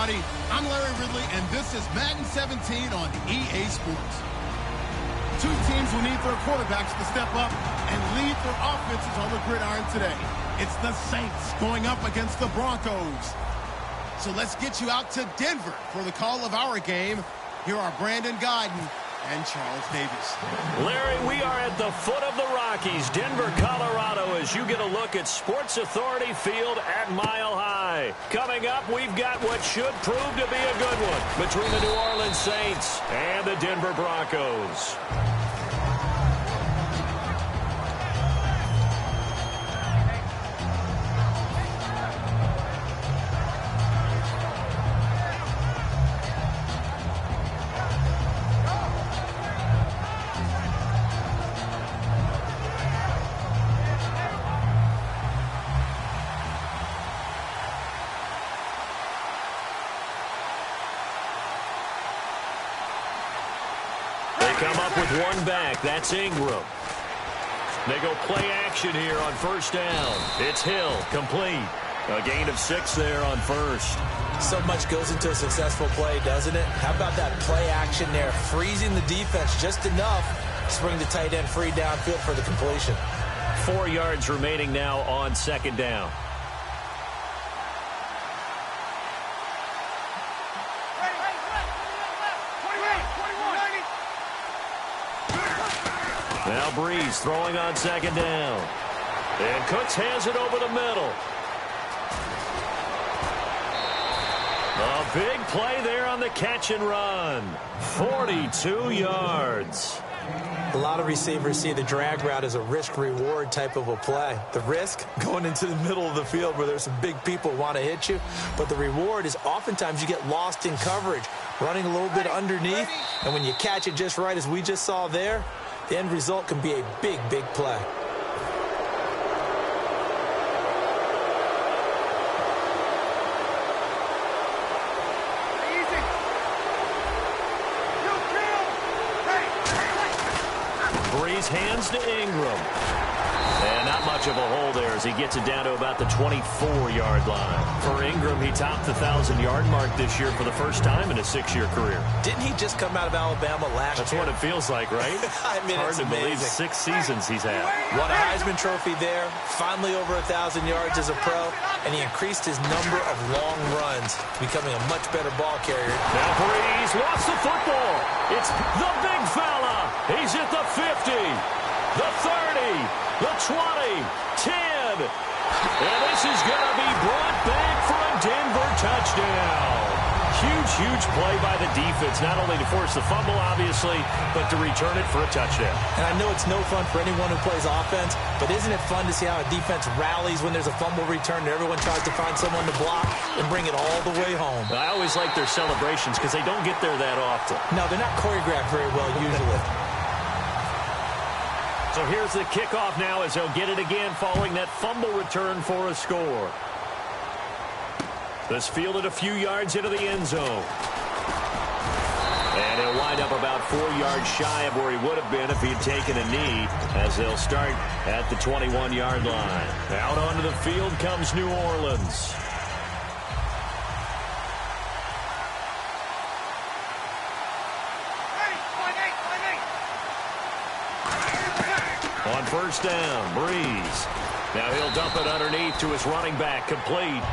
everybody. I'm Larry Ridley, and this is Madden 17 on EA Sports. Two teams will need their quarterbacks to step up and lead their offenses on the gridiron today. It's the Saints going up against the Broncos. So let's get you out to Denver for the call of our game. Here are Brandon Godden and Charles Davis. Larry, we are at the foot of the Rockies, Denver, Colorado, as you get a look at Sports Authority Field at Mile High. Coming up, we've got what should prove to be a good one between the New Orleans Saints and the Denver Broncos. Come up with one back. That's Ingram. They go play action here on first down. It's Hill, complete. A gain of 6 there on first. So much goes into a successful play, doesn't it? How about that play action there? Freezing the defense just enough to bring the tight end free downfield for the completion. 4 yards remaining now on second down. Now Breeze throwing on second down. And Cooks has it over the middle. A big play there on the catch and run. 42 yards. A lot of receivers see the drag route as a risk-reward type of a play. The risk, going into the middle of the field where there's some big people who want to hit you. But the reward is oftentimes you get lost in coverage, running a little bit underneath. And when you catch it just right, as we just saw there, the end result can be a big, big play. Breeze hands to Ingram. And not much of a hole there as he gets it down to about the 24-yard line. For Ingram, he topped the 1,000-yard mark this year for the first time in a 6-year career. Didn't he just come out of Alabama last year? That's what it feels like, right? I mean, it's hard to believe amazing. 6 seasons he's had. Won a Heisman Trophy there, finally over 1,000 yards as a pro, and he increased his number of long runs, becoming a much better ball carrier. Now Breeze lost the football. It's the big fella. He's at the 50, the 30, the 20, 10. And this is going to be brought back for a Denver touchdown. Huge play by the defense, not only to force the fumble, obviously, but to return it for a touchdown. And I know it's no fun for anyone who plays offense, but isn't it fun to see how a defense rallies when there's a fumble return and everyone tries to find someone to block and bring it all the way home? I always like their celebrations because they don't get there that often. No, they're not choreographed very well usually. So here's the kickoff now as they'll get it again following that fumble return for a score. This fielded a few yards into the end zone. And he'll wind up about 4 yards shy of where he would have been if he had taken a knee, as they'll start at the 21-yard line. Out onto the field comes New Orleans. On first down, Breeze. Now he'll dump it underneath to his running back, complete.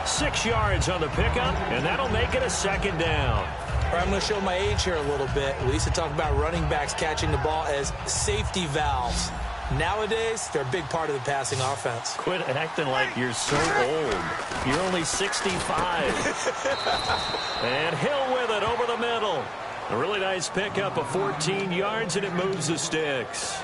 6 yards on the pickup, and that'll make it a second down. All right, I'm going to show my age here a little bit. We used to talk about running backs catching the ball as safety valves. Nowadays, they're a big part of the passing offense. Quit acting like you're so old. You're only 65. And Hill with it over the middle. A really nice pickup of 14 yards, and it moves the sticks.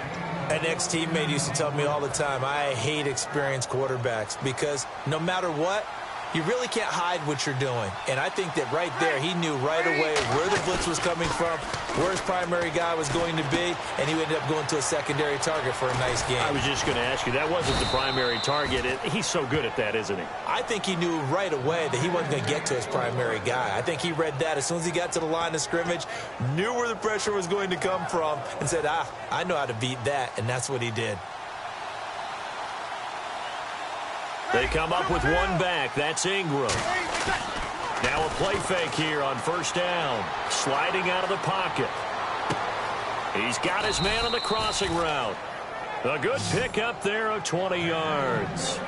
An ex-teammate used to tell me all the time, I hate experienced quarterbacks because no matter what, you really can't hide what you're doing. And I think that right there, he knew right away where the blitz was coming from, where his primary guy was going to be, and he ended up going to a secondary target for a nice game. I was just going to ask you, that wasn't the primary target. He's so good at that, isn't he? I think he knew right away that he wasn't going to get to his primary guy. I think he read that as soon as he got to the line of scrimmage, knew where the pressure was going to come from, and said, I know how to beat that, and that's what he did. They come up with one back. That's Ingram. Now a play fake here on first down. Sliding out of the pocket. He's got his man on the crossing route. A good pickup there of 20 yards.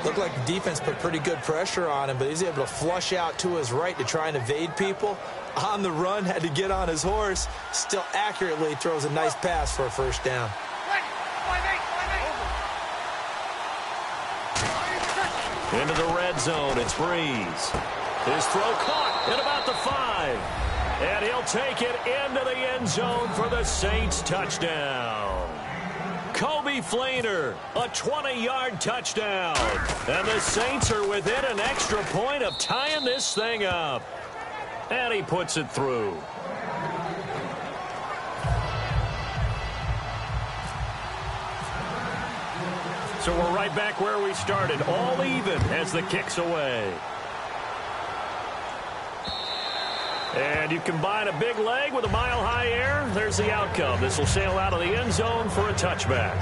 Looked like the defense put pretty good pressure on him, but he's able to flush out to his right to try and evade people. On the run, had to get on his horse. Still accurately throws a nice pass for a first down. Into the red zone, it's Breeze. His throw caught at about the 5. And he'll take it into the end zone for the Saints touchdown. Kobe Flainer, a 20-yard touchdown. And the Saints are within an extra point of tying this thing up. And he puts it through. So we're right back where we started, all even as the kick's away. And you combine a big leg with a mile-high air, there's the outcome. This will sail out of the end zone for a touchback.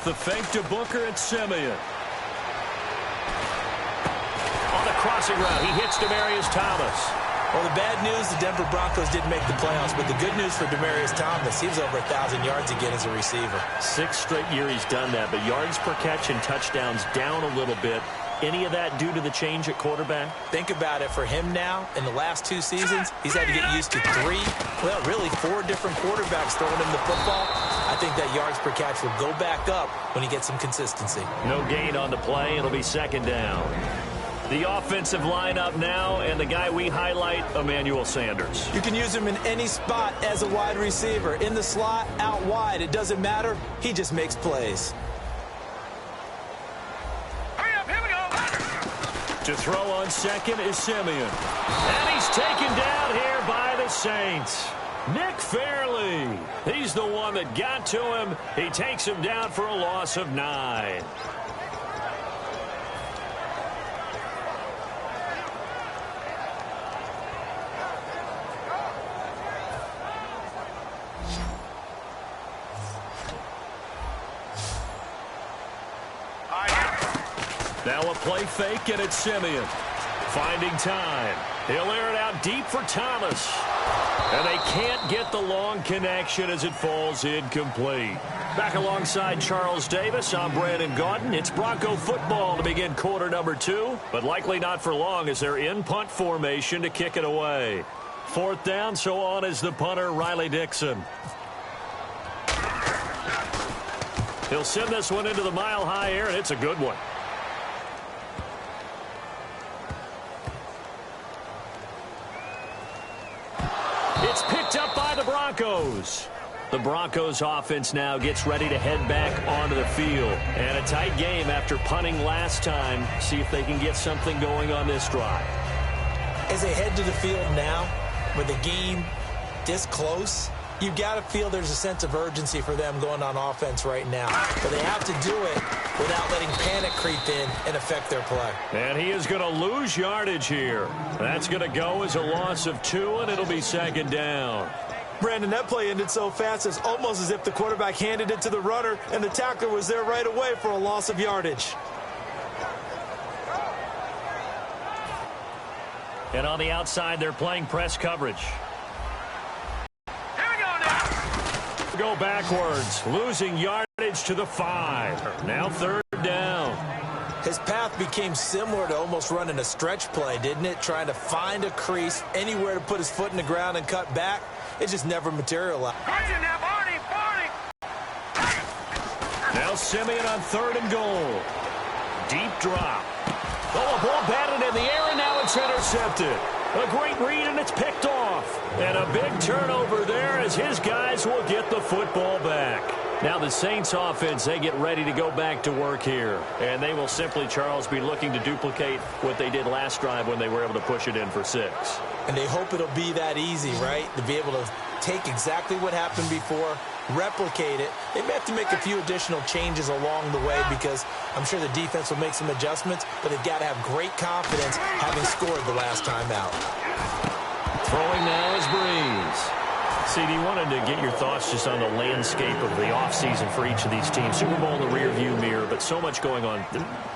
The fake to Booker and Simeon. On the crossing route, he hits Demaryius Thomas. Well, the bad news, the Denver Broncos didn't make the playoffs, but the good news for Demaryius Thomas, he was over 1,000 yards again as a receiver. 6th straight year he's done that, but yards per catch and touchdowns down a little bit. Any of that due to the change at quarterback? Think about it. For him now, in the last 2 seasons, he's had to get used to 4 different quarterbacks throwing him the football. I think that yards per catch will go back up when he gets some consistency. No gain on the play. It'll be second down. The offensive lineup now, and the guy we highlight, Emmanuel Sanders. You can use him in any spot as a wide receiver. In the slot, out wide, it doesn't matter. He just makes plays. To throw on second is Simeon. And he's taken down here by the Saints. Nick Fairley. He's the one that got to him. He takes him down for a loss of 9. Now a play fake, and it's Simeon. Finding time. He'll air it out deep for Thomas. And they can't get the long connection as it falls incomplete. Back alongside Charles Davis, I'm Brandon Gaudin. It's Bronco football to begin quarter number 2, but likely not for long as they're in punt formation to kick it away. 4th down, so on is the punter, Riley Dixon. He'll send this one into the mile-high air, and it's a good one. It's picked up by the Broncos. The Broncos offense now gets ready to head back onto the field. And a tight game after punting last time. See if they can get something going on this drive. As they head to the field now, with the game this close, you got to feel there's a sense of urgency for them going on offense right now. But they have to do it without letting panic creep in and affect their play. And he is going to lose yardage here. That's going to go as a loss of 2, and it'll be second down. Brandon, that play ended so fast, it's almost as if the quarterback handed it to the runner, and the tackler was there right away for a loss of yardage. And on the outside, they're playing press coverage. Go backwards, losing yardage to the 5. Now 3rd down. His path became similar to almost running a stretch play, didn't it? Trying to find a crease, anywhere to put his foot in the ground and cut back. It just never materialized. Now Simeon on 3rd and goal. Deep drop. Oh, a ball batted in the air, and now it's intercepted. A great read, and it's picked off. And a big turnover there as his guys will get the football back. Now the Saints offense, they get ready to go back to work here. And they will simply, Charles, be looking to duplicate what they did last drive when they were able to push it in for 6. And they hope it'll be that easy, right? To be able to take exactly what happened before, replicate it. They may have to make a few additional changes along the way because I'm sure the defense will make some adjustments, but they've got to have great confidence having scored the last time out. Throwing now is Breeze. CD, wanted to get your thoughts just on the landscape of the offseason for each of these teams. Super Bowl in the rearview mirror, but so much going on.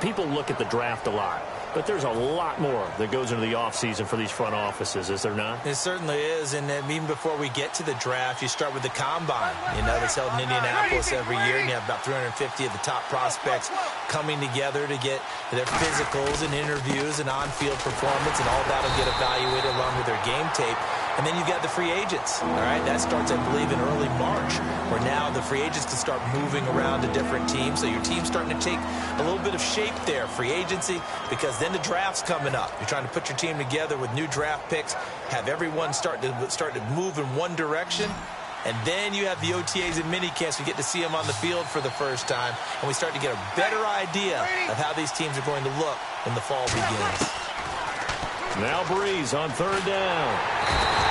People look at the draft a lot, but there's a lot more that goes into the offseason for these front offices, is there not? It certainly is, and even before we get to the draft, you start with the combine. You know, that's held in Indianapolis every year, and you have about 350 of the top prospects coming together to get their physicals and interviews and on-field performance, and all that will get evaluated along with their game tape. And then you've got the free agents, all right? That starts, I believe, in early March, where now the free agents can start moving around to different teams. So your team's starting to take a little bit of shape there, free agency, because then the draft's coming up. You're trying to put your team together with new draft picks, have everyone start to move in one direction. And then you have the OTAs and minicamps. We get to see them on the field for the first time, and we start to get a better idea of how these teams are going to look when the fall begins. Now Breeze on third down.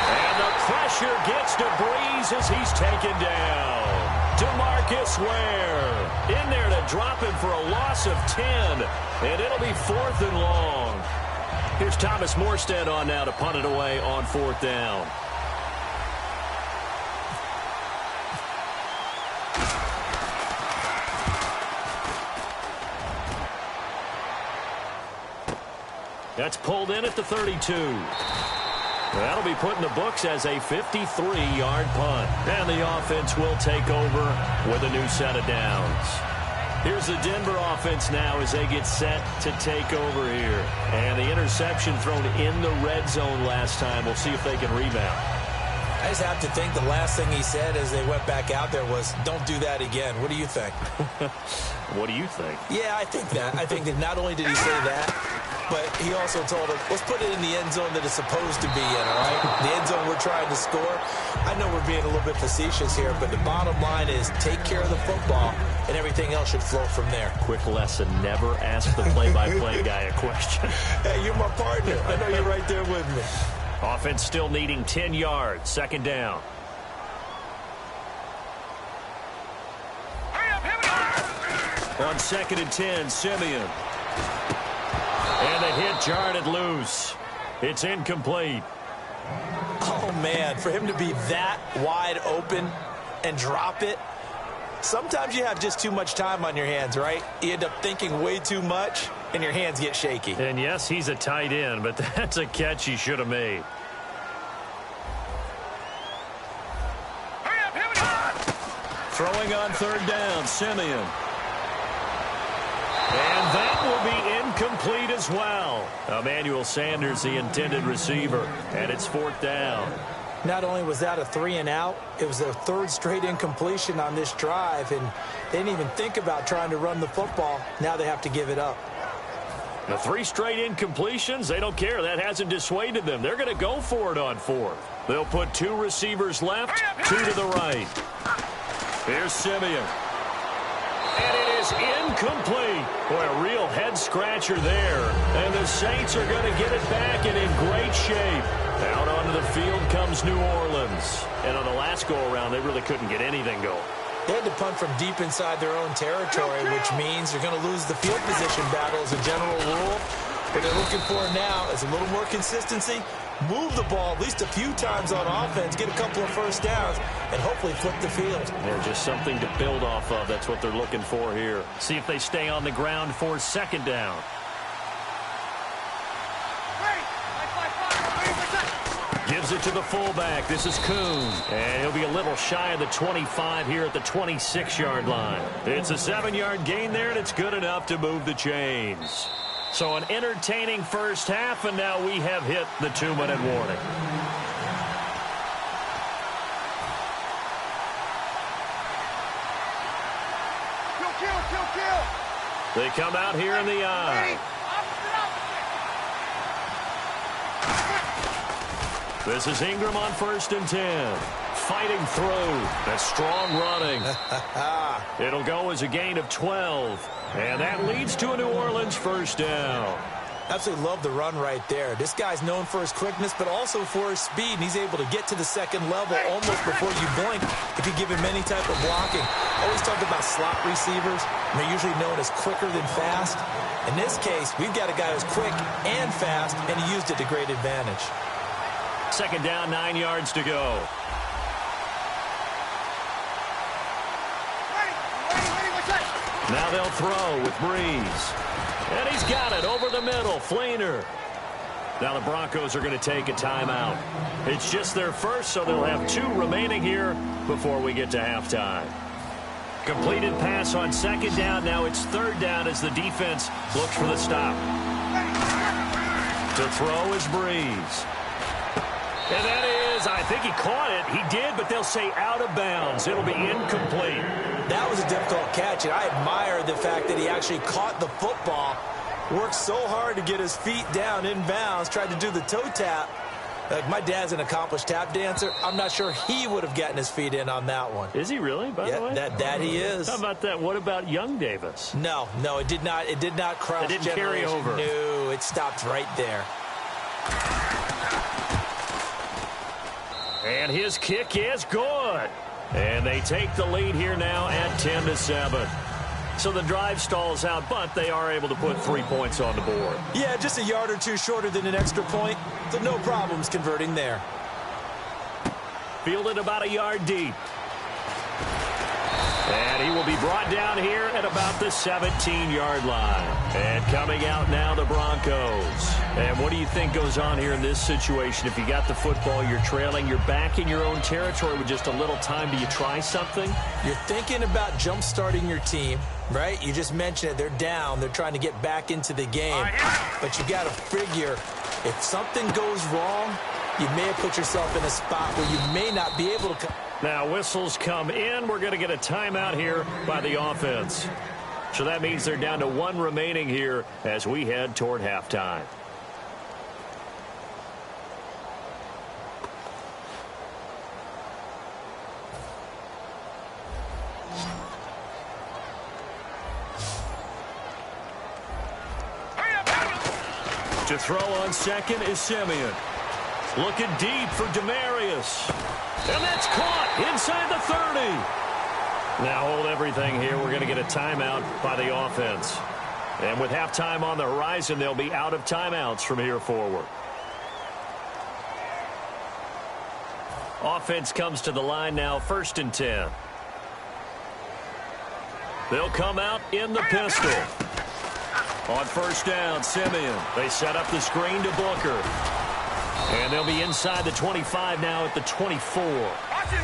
And the pressure gets to Breeze as he's taken down. DeMarcus Ware in there to drop him for a loss of 10. And it'll be 4th and long. Here's Thomas Morstead on now to punt it away on 4th down. That's pulled in at the 32. That'll be put in the books as a 53-yard punt. And the offense will take over with a new set of downs. Here's the Denver offense now as they get set to take over here. And the interception thrown in the red zone last time. We'll see if they can rebound. I just have to think the last thing he said as they went back out there was, don't do that again. What do you think? What do you think? Yeah, I think that. I think that not only did he say that, but he also told him, let's put it in the end zone that it's supposed to be in, all right? The end zone we're trying to score. I know we're being a little bit facetious here, but the bottom line is take care of the football, and everything else should flow from there. Quick lesson, never ask the play-by-play guy a question. Hey, you're my partner. I know you're right there with me. Offense still needing 10 yards. 2nd down. On 2nd and 10, Simeon. And the hit jarred it loose. It's incomplete. Oh, man, for him to be that wide open and drop it, sometimes you have just too much time on your hands, right? You end up thinking way too much, and your hands get shaky. And, yes, he's a tight end, but that's a catch he should have made. Throwing on 3rd down, Simeon. And that will be incomplete as well. Emmanuel Sanders, the intended receiver, and it's 4th down. Not only was that a 3-and-out, it was their 3rd straight incompletion on this drive, and they didn't even think about trying to run the football. Now they have to give it up. The 3 straight incompletions, they don't care. That hasn't dissuaded them. They're going to go for it on 4th. They'll put 2 receivers left, 2 to the right. Here's Simeon. And it is incomplete. Boy, a real head-scratcher there. And the Saints are going to get it back and in great shape. Out onto the field comes New Orleans. And on the last go-around, they really couldn't get anything going. They had to punt from deep inside their own territory, which means they're going to lose the field position battle as a general rule. What they're looking for now is a little more consistency, move the ball at least a few times on offense, get a couple of first downs, and hopefully flip the field. They're just something to build off of. That's what they're looking for here. See if they stay on the ground for 2nd down. Gives it to the fullback. This is Kuhn. And he'll be a little shy of the 25 here at the 26-yard line. It's a 7-yard gain there, and it's good enough to move the chains. So an entertaining first half, and now we have hit the 2-minute warning. They come out here in the eye. This is Ingram on 1st and 10. Fighting through. That's strong running. It'll go as a gain of 12. And that leads to a New Orleans 1st down. Absolutely love the run right there. This guy's known for his quickness, but also for his speed, and he's able to get to the second level almost before you blink if you give him any type of blocking. Always talk about slot receivers, and they're usually known as quicker than fast. In this case, we've got a guy who's quick and fast, and he used it to great advantage. Second down, 9 yards to go. Now they'll throw with Breeze. And he's got it over the middle. Fleener. Now the Broncos are going to take a timeout. It's just their first, so they'll have 2 remaining here before we get to halftime. Completed pass on second down. Now it's third down as the defense looks for the stop. To throw is Breeze. And that is, I think he caught it. He did, but they'll say out of bounds. It'll be incomplete. That was a difficult catch, and I admire the fact that he actually caught the football, worked so hard to get his feet down in bounds, tried to do the toe tap. Like, my dad's an accomplished tap dancer. I'm not sure he would have gotten his feet in on that one. Is he really, by the way? That he is. How about that? What about young Davis? No, it did not. It did not cross. It didn't carry over. No, it stopped right there. And his kick is good. And they take the lead here now at 10-7. So the drive stalls out, but they are able to put 3 points on the board. Yeah, just a yard or two shorter than an extra point, so no problems converting there. Fielded about a yard deep. And he will be brought down here at about the 17-yard line. And coming out now, the Broncos. And what do you think goes on here in this situation? If you got the football, you're trailing, you're back in your own territory with just a little time. Do you try something? You're thinking about jump-starting your team, right? You just mentioned it. They're down. They're trying to get back into the game. But you got to figure, if something goes wrong, you may have put yourself in a spot where you may not be able to... Now whistles come in. We're going to get a timeout here by the offense. So that means they're down to 1 remaining here as we head toward halftime. To throw on second is Simeon. Looking deep for Demarius. And that's caught inside the 30. Now hold everything here. We're going to get a timeout by the offense. And with halftime on the horizon, they'll be out of timeouts from here forward. Offense comes to the line now, 1st and 10. They'll come out in the pistol. On 1st down, Simeon. They set up the screen to Booker. And they'll be inside the 25 now at the 24.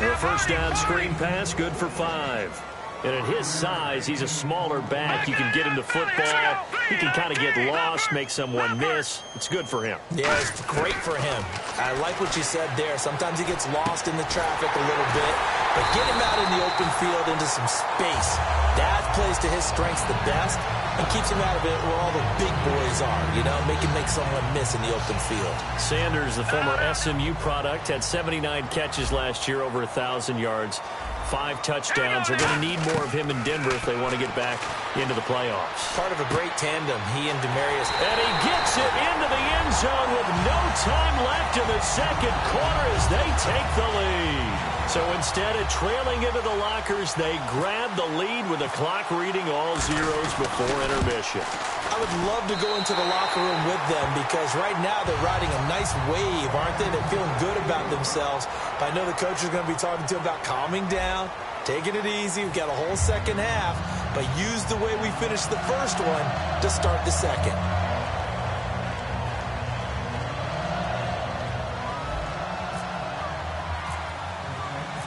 The 1st down screen pass, good for 5. And at his size, he's a smaller back. You can get him the football. He can kind of get lost, make someone miss. It's good for him. Yeah, it's great for him. I like what you said there. Sometimes he gets lost in the traffic a little bit. But get him out in the open field into some space. That plays to his strengths the best and keeps him out of it where all the big boys are, you know, make someone miss in the open field. Sanders, the former SMU product, had 79 catches last year, over 1,000 yards. 5 touchdowns. They're going to need more of him in Denver if they want to get back into the playoffs. Part of a great tandem, he and Demarius. And he gets it into the end zone with no time left in the second quarter as they take the lead. So instead of trailing into the lockers, they grab the lead with the clock reading all zeros before intermission. I would love to go into the locker room with them because right now they're riding a nice wave, aren't they? They're feeling good about themselves. But I know the coach is going to be talking to them about calming down, taking it easy. We've got a whole second half, but use the way we finished the first one to start the second.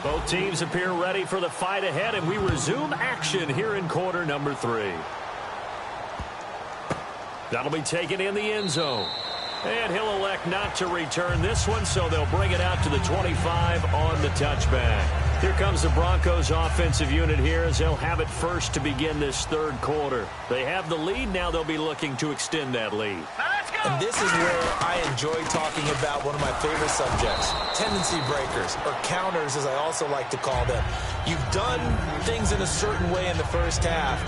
Both teams appear ready for the fight ahead, and we resume action here in quarter number 3. That'll be taken in the end zone. And he'll elect not to return this one, so they'll bring it out to the 25 on the touchback. Here comes the Broncos offensive unit here as they'll have it first to begin this third quarter. They have the lead. Now they'll be looking to extend that lead. And this is where I enjoy talking about one of my favorite subjects, tendency breakers, or counters as I also like to call them. You've done things in a certain way in the first half,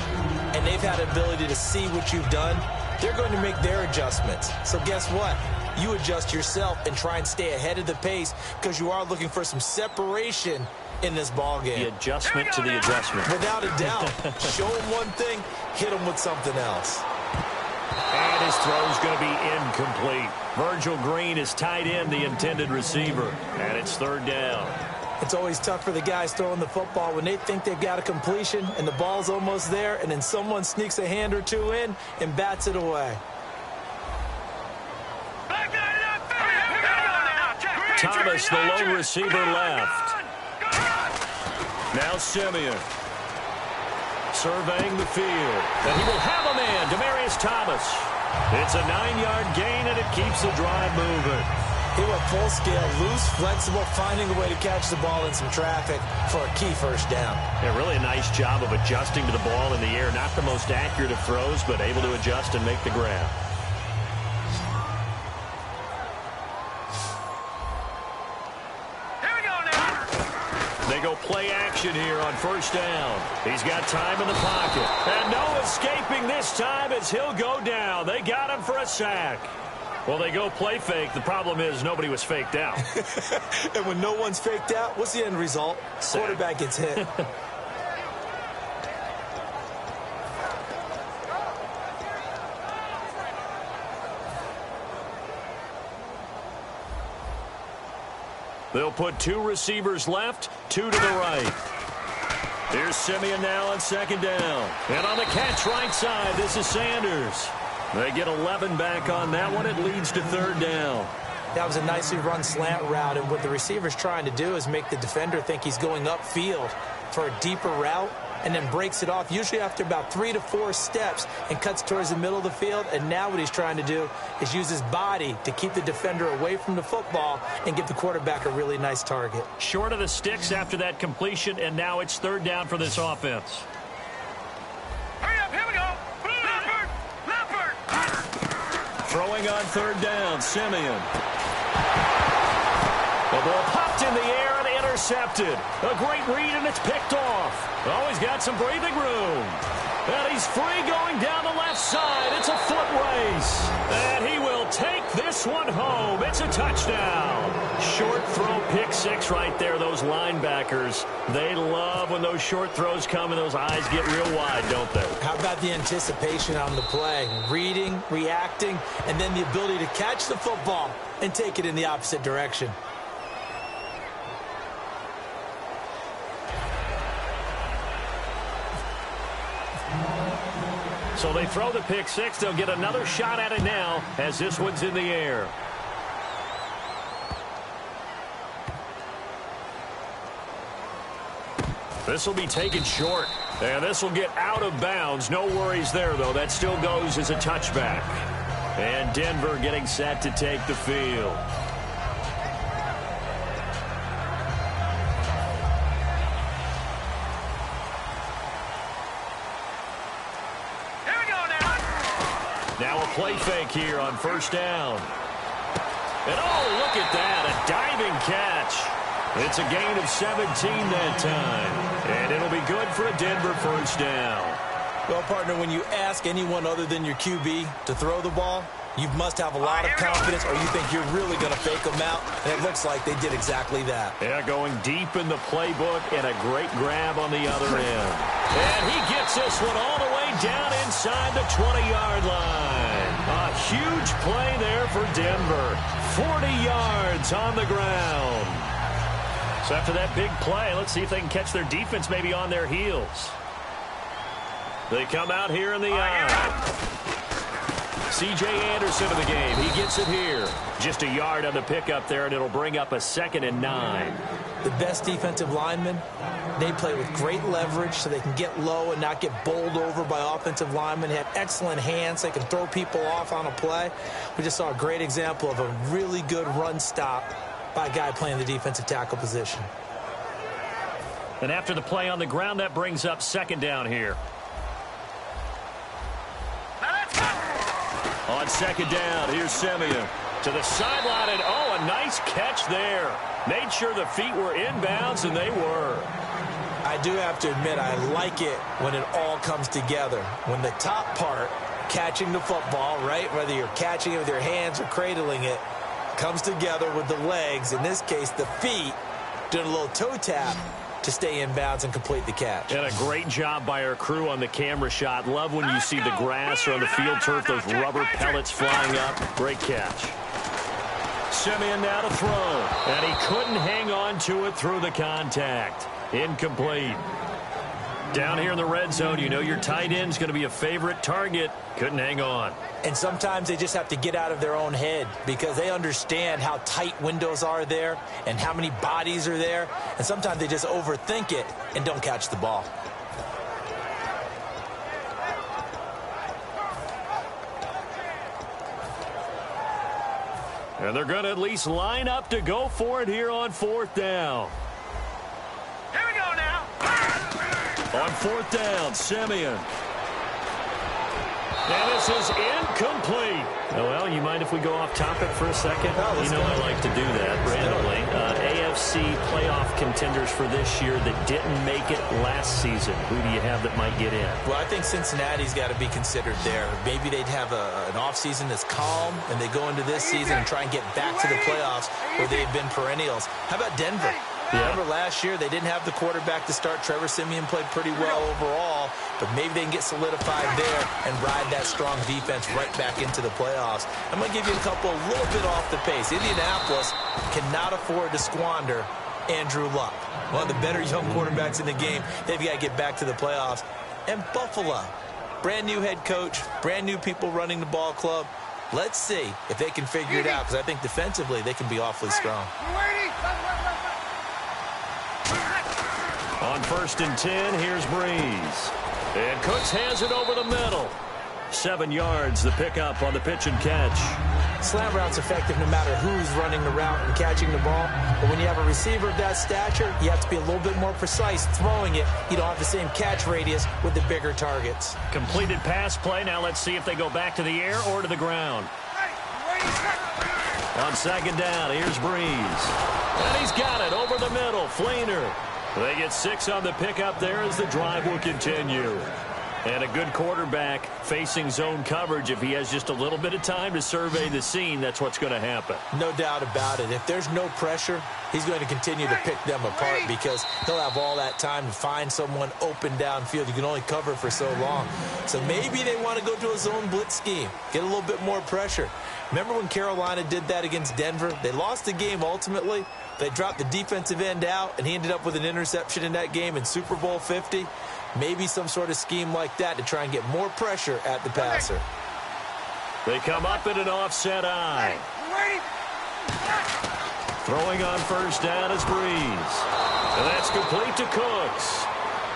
and they've had the ability to see what you've done they're going to make their adjustments. So guess what? You adjust yourself and try and stay ahead of the pace because you are looking for some separation in this ball game. The adjustment to the adjustment. Without a doubt. Show him one thing, hit him with something else. And his throw's going to be incomplete. Virgil Green is tied in the intended receiver, and it's third down. It's always tough for the guys throwing the football when they think they've got a completion and the ball's almost there, and then someone sneaks a hand or two in and bats it away. Thomas, the lone receiver, left. Now Simeon surveying the field. And he will have a man, Demaryius Thomas. It's a 9-yard gain, and it keeps the drive moving. He went full scale, loose, flexible, finding a way to catch the ball in some traffic for a key first down. Yeah, really a nice job of adjusting to the ball in the air. Not the most accurate of throws, but able to adjust and make the grab. They go play action here on first down. He's got time in the pocket. And no escaping this time as he'll go down. They got him for a sack. Well, they go play fake. The problem is nobody was faked out. And when no one's faked out, what's the end result? Sack. Quarterback gets hit. They'll put 2 receivers left, 2 to the right. Here's Simeon now on second down. And on the catch right side, this is Sanders. They get 11 back on that one. It leads to third down. That was a nicely run slant route, and what the receiver's trying to do is make the defender think he's going upfield for a deeper route, and then breaks it off, usually after about 3 to 4 steps, and cuts towards the middle of the field. And now what he's trying to do is use his body to keep the defender away from the football and give the quarterback a really nice target. Short of the sticks after that completion, and now it's third down for this offense. Hurry up, here we go. Leopard. Throwing on third down, Simeon. The ball popped in the air and intercepted. A great read, and it's picked off. Oh, he's got some breathing room. And he's free going down the left side. It's a foot race. And he will take this one home. It's a touchdown. Short throw, pick six right there. Those linebackers, they love when those short throws come and those eyes get real wide, don't they? How about the anticipation on the play? Reading, reacting, and then the ability to catch the football and take it in the opposite direction. So they throw the pick six. They'll get another shot at it now as this one's in the air. This will be taken short. And this will get out of bounds. No worries there, though. That still goes as a touchback. And Denver getting set to take the field. Now a play fake here on first down. And oh, look at that, a diving catch. It's a gain of 17 that time. And it'll be good for a Denver first down. Well, partner, when you ask anyone other than your QB to throw the ball, you must have a lot of confidence, or you think you're really going to fake them out. And it looks like they did exactly that. Yeah, going deep in the playbook and a great grab on the other end. And he gets this one all the way down inside the 20-yard line. A huge play there for Denver. 40 yards on the ground. So after that big play, let's see if they can catch their defense maybe on their heels. They come out here in the C.J. Anderson in the game. He gets it here. Just a yard on the pickup there, and it'll bring up a 2nd and 9. The best defensive linemen, they play with great leverage so they can get low and not get bowled over by offensive linemen. They have excellent hands. They can throw people off on a play. We just saw a great example of a really good run stop by a guy playing the defensive tackle position. And after the play on the ground, that brings up 2nd down here. On 2nd down, here's Simeon to the sideline, and oh, a nice catch there. Made sure the feet were inbounds, and they were. I do have to admit, I like it when it all comes together. When the top part catching the football, right? Whether you're catching it with your hands or cradling it, comes together with the legs, in this case the feet, doing a little toe tap to stay in bounds and complete the catch. And a great job by our crew on the camera shot. Love when you see the grass or on the field turf, those rubber pellets flying up. Great catch. Simeon now to throw, and he couldn't hang on to it through the contact. Incomplete. Down here in the red zone, you know your tight end's going to be a favorite target. Couldn't hang on. And sometimes they just have to get out of their own head because they understand how tight windows are there and how many bodies are there. And sometimes they just overthink it and don't catch the ball. And they're going to at least line up to go for it here on 4th down. Here we go now. On 4th down, Simeon. And this is incomplete. Oh, well, you mind if we go off topic for a second? No, you know I like to do that randomly. AFC playoff contenders for this year that didn't make it last season. Who do you have that might get in? Well, I think Cincinnati's got to be considered there. Maybe they'd have an offseason that's calm, and they go into this season and try and get back to the playoffs where they've been perennials. How about Denver? Yeah. Remember last year, they didn't have the quarterback to start. Trevor Siemian played pretty well overall, but maybe they can get solidified there and ride that strong defense right back into the playoffs. I'm going to give you a couple a little bit off the pace. Indianapolis cannot afford to squander Andrew Luck, one of the better young quarterbacks in the game. They've got to get back to the playoffs. And Buffalo, brand new head coach, brand new people running the ball club. Let's see if they can figure it out, because I think defensively they can be awfully strong. On 1st and 10, here's Breeze. And Cooks has it over the middle. 7 yards, the pickup on the pitch and catch. Slant route's effective no matter who's running the route and catching the ball. But when you have a receiver of that stature, you have to be a little bit more precise throwing it. You don't have the same catch radius with the bigger targets. Completed pass play. Now let's see if they go back to the air or to the ground. On 2nd down, here's Breeze. And he's got it over the middle. Fleener. They get 6 on the pickup there as the drive will continue. And a good quarterback facing zone coverage. If he has just a little bit of time to survey the scene, that's what's going to happen. No doubt about it. If there's no pressure, he's going to continue to pick them apart because he'll have all that time to find someone open downfield. You can only cover for so long. So maybe they want to go to a zone blitz scheme, get a little bit more pressure. Remember when Carolina did that against Denver? They lost the game ultimately. They dropped the defensive end out, and he ended up with an interception in that game in Super Bowl 50. Maybe some sort of scheme like that to try and get more pressure at the passer. They come up in an offset eye. Throwing on 1st down is Breeze. And that's complete to Cooks.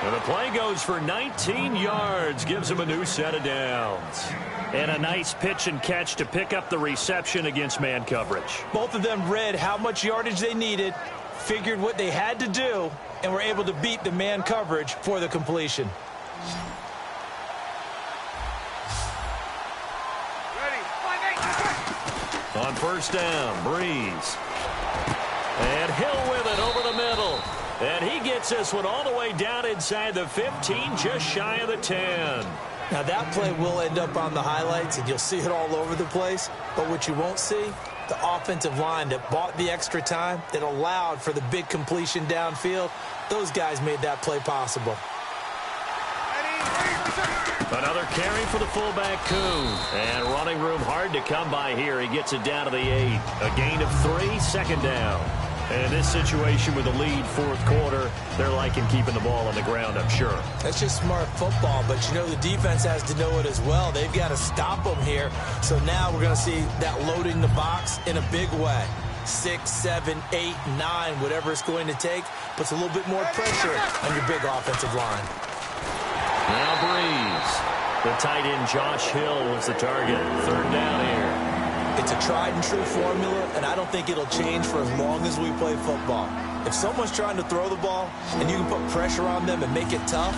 And the play goes for 19 yards, gives him a new set of downs. And a nice pitch and catch to pick up the reception against man coverage. Both of them read how much yardage they needed, figured what they had to do, and were able to beat the man coverage for the completion. On 1st down, Breeze. And Hill with it over the middle. And he gets this one all the way down inside the 15, just shy of the 10. Now, that play will end up on the highlights, and you'll see it all over the place. But what you won't see, the offensive line that bought the extra time, that allowed for the big completion downfield, those guys made that play possible. Another carry for the fullback, Kuhn. And running room hard to come by here. He gets it down to the 8. A gain of 3, 2nd down. And in this situation with the lead 4th quarter, they're liking keeping the ball on the ground, I'm sure. That's just smart football, but you know the defense has to know it as well. They've got to stop them here. So now we're going to see that loading the box in a big way. 6, 7, 8, 9, whatever it's going to take, puts a little bit more pressure on your big offensive line. Now Breeze. The tight end Josh Hill was the target. 3rd down here. It's a tried-and-true formula, and I don't think it'll change for as long as we play football. If someone's trying to throw the ball and you can put pressure on them and make it tough,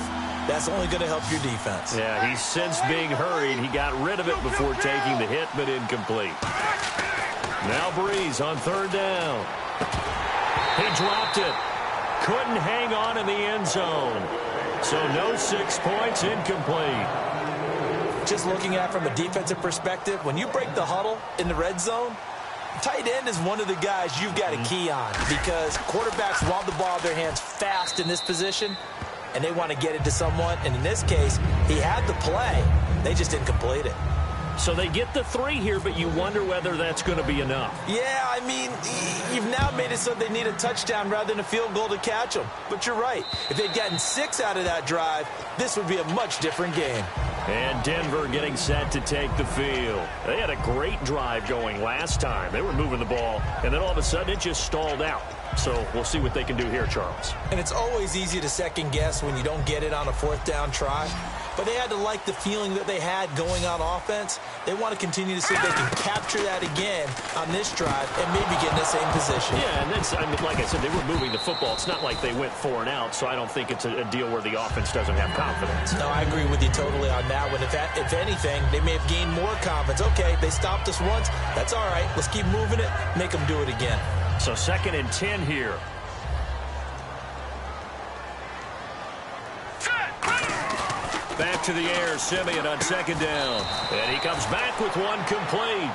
that's only going to help your defense. Yeah, he's since being hurried. He got rid of it before taking the hit, but incomplete. Now Breeze on 3rd down. He dropped it. Couldn't hang on in the end zone. So no 6 points, incomplete. just looking at it from a defensive perspective, when you break the huddle in the red zone, tight end is one of the guys you've got to key on because quarterbacks want the ball in their hands fast in this position, and they want to get it to someone. And in this case, he had the play. They just didn't complete it. So they get the 3 here, but you wonder whether that's going to be enough. Yeah, I mean, you've now made it so they need a touchdown rather than a field goal to catch them. But you're right. If they'd gotten 6 out of that drive, this would be a much different game. And Denver getting set to take the field. They had a great drive going last time. They were moving the ball, and then all of a sudden it just stalled out. So we'll see what they can do here, Charles. And it's always easy to second guess when you don't get it on a 4th down try. But they had to like the feeling that they had going on offense. They want to continue to see if they can capture that again on this drive and maybe get in the same position. Yeah, and that's, I mean, like I said, they were moving the football. It's not like they went 4 and out, so I don't think it's a deal where the offense doesn't have confidence. No, I agree with you totally on that one. If anything, they may have gained more confidence. Okay, they stopped us once. That's all right. Let's keep moving it, make them do it again. So 2nd and 10 here. Back to the air, Simeon on 2nd down. And he comes back with one complete.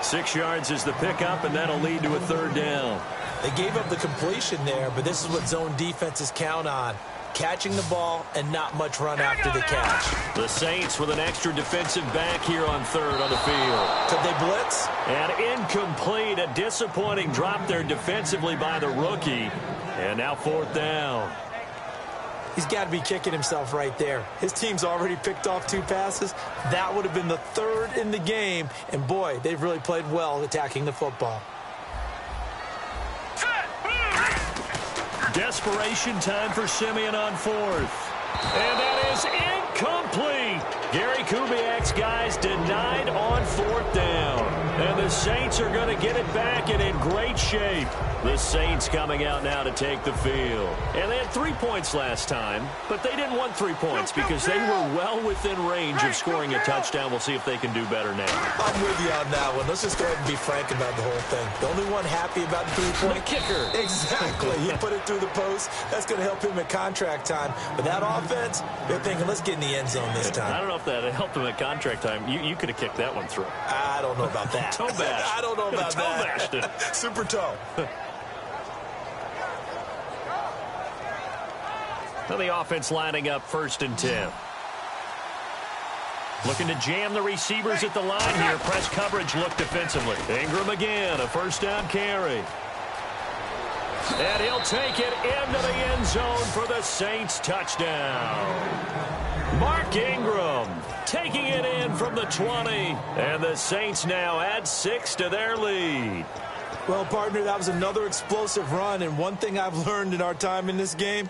6 yards is the pickup, and that'll lead to a 3rd down. They gave up the completion there, but this is what zone defenses count on. Catching the ball and not much run after the catch. The Saints with an extra defensive back here on 3rd on the field. Could they blitz? And incomplete. A disappointing drop there defensively by the rookie. And now 4th down. He's got to be kicking himself right there. His team's already picked off 2 passes. That would have been the 3rd in the game. And, boy, they've really played well attacking the football. Desperation time for Simeon on 4th. And that is incomplete. Gary Kubiak's guys denied on 4th down. And the Saints are going to get it back and in great shape. The Saints coming out now to take the field. And they had 3 points last time, but they didn't want 3 points because they were well within range of scoring a touchdown. We'll see if they can do better now. I'm with you on that one. Let's just go ahead and be frank about the whole thing. The only one happy about the 3-point kicker. Exactly. He put it through the post. That's going to help him at contract time. But that offense, they're thinking, let's get in the end zone this time. I don't know if that helped him at contract time. You could have kicked that one through. I don't know about that. Toe bash. I don't know about toe that. Bashed it. Super toe. Now the offense lining up 1st and 10. Looking to jam the receivers at the line here. Press coverage look defensively. Ingram again, a 1st down carry. And he'll take it into the end zone for the Saints touchdown. Mark Ingram taking it in from the 20. And the Saints now add 6 to their lead. Well, partner, that was another explosive run. And one thing I've learned in our time in this game,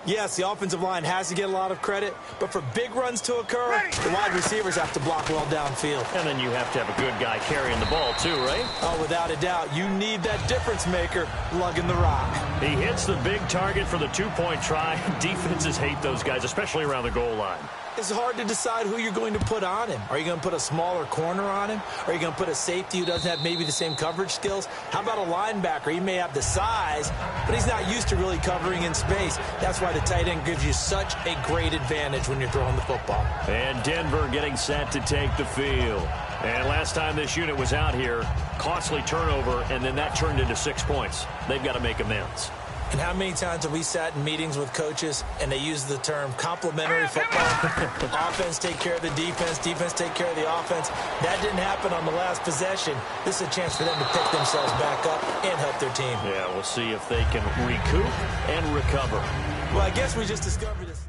yes, the offensive line has to get a lot of credit, but for big runs to occur, the wide receivers have to block well downfield. And then you have to have a good guy carrying the ball too, right? Oh, without a doubt. You need that difference maker lugging the rock. He hits the big target for the 2-point try. Defenses hate those guys, especially around the goal line. It's hard to decide who you're going to put on him. Are you going to put a smaller corner on him? Are you going to put a safety who doesn't have maybe the same coverage skills? How about a linebacker? He may have the size, but he's not used to really covering in space. That's why the tight end gives you such a great advantage when you're throwing the football. And Denver getting set to take the field. And last time this unit was out here, costly turnover, and then that turned into 6 points. They've got to make amends. And how many times have we sat in meetings with coaches and they use the term complementary football? Offense take care of the defense, defense take care of the offense. That didn't happen on the last possession. This is a chance for them to pick themselves back up and help their team. Yeah, we'll see if they can recoup and recover. Well, I guess we just discovered this.